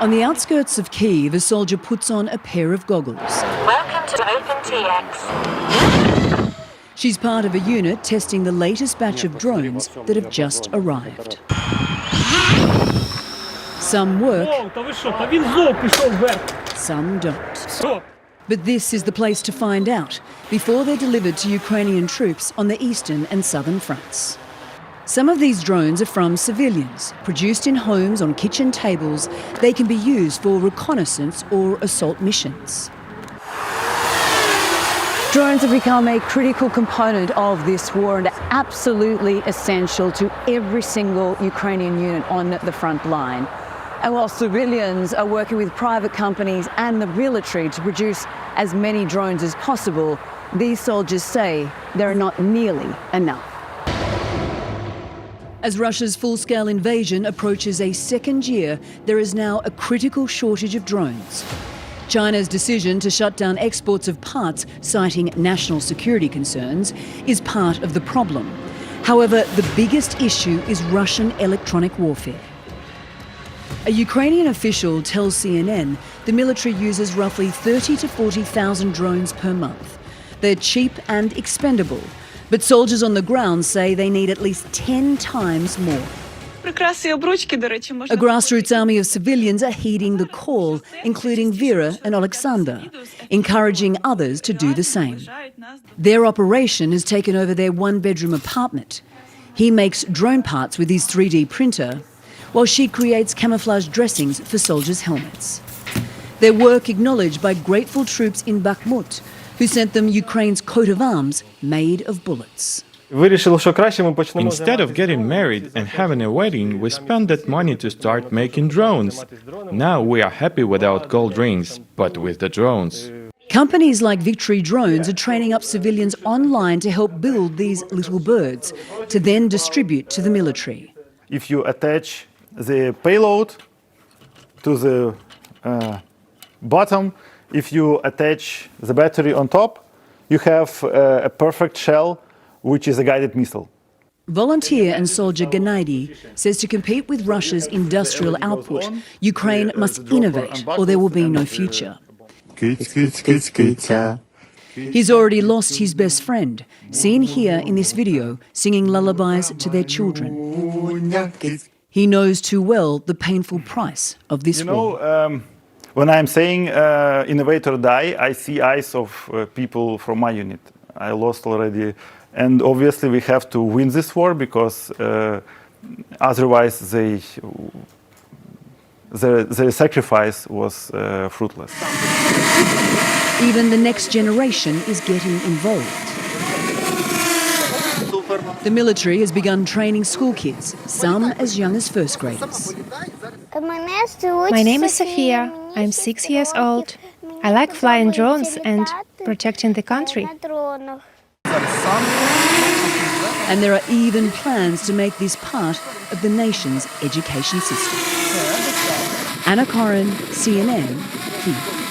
On the outskirts of Kyiv, a soldier puts on a pair of goggles. Welcome to OpenTX. She's part of a unit testing the latest batch of drones that have just arrived. Some work, some don't. But this is the place to find out before they're delivered to Ukrainian troops on the eastern and southern fronts. Some of these drones are from civilians, produced in homes on kitchen tables. They can be used for reconnaissance or assault missions. Drones have become a critical component of this war and are absolutely essential to every single Ukrainian unit on the front line. And while civilians are working with private companies and the military to produce as many drones as possible, these soldiers say there are not nearly enough. As Russia's full-scale invasion approaches a second year, there is now a critical shortage of drones. China's decision to shut down exports of parts, citing national security concerns, is part of the problem. However, the biggest issue is Russian electronic warfare. A Ukrainian official tells CNN the military uses roughly 30 to 40,000 drones per month. They're cheap and expendable, but soldiers on the ground say they need at least 10 times more. A grassroots army of civilians are heeding the call, including Vera and Alexander, encouraging others to do the same. Their operation has taken over their one-bedroom apartment. He makes drone parts with his 3D printer, while she creates camouflage dressings for soldiers' helmets. Their work acknowledged by grateful troops in Bakhmut, who sent them Ukraine's coat of arms made of bullets. Instead of getting married and having a wedding, we spent that money to start making drones. Now we are happy without gold rings, but with the drones. Companies like Victory Drones are training up civilians online to help build these little birds, to then distribute to the military. If you attach the payload to the bottom, if you attach the battery on top, you have a perfect shell, which is a guided missile. Volunteer and soldier Gennady says to compete with Russia's industrial output, Ukraine must innovate or there will be no future. He's already lost his best friend, seen here in this video, singing lullabies to their children. He knows too well the painful price of this war. When I'm saying innovate or die, I see eyes of people from my unit. I lost already. And obviously we have to win this war because otherwise their sacrifice was fruitless. Even the next generation is getting involved. The military has begun training school kids, some as young as first graders. My name is Sofia. I'm 6 years old. I like flying drones and protecting the country. And there are even plans to make this part of the nation's education system. Anna Koren, CNN, Kyiv.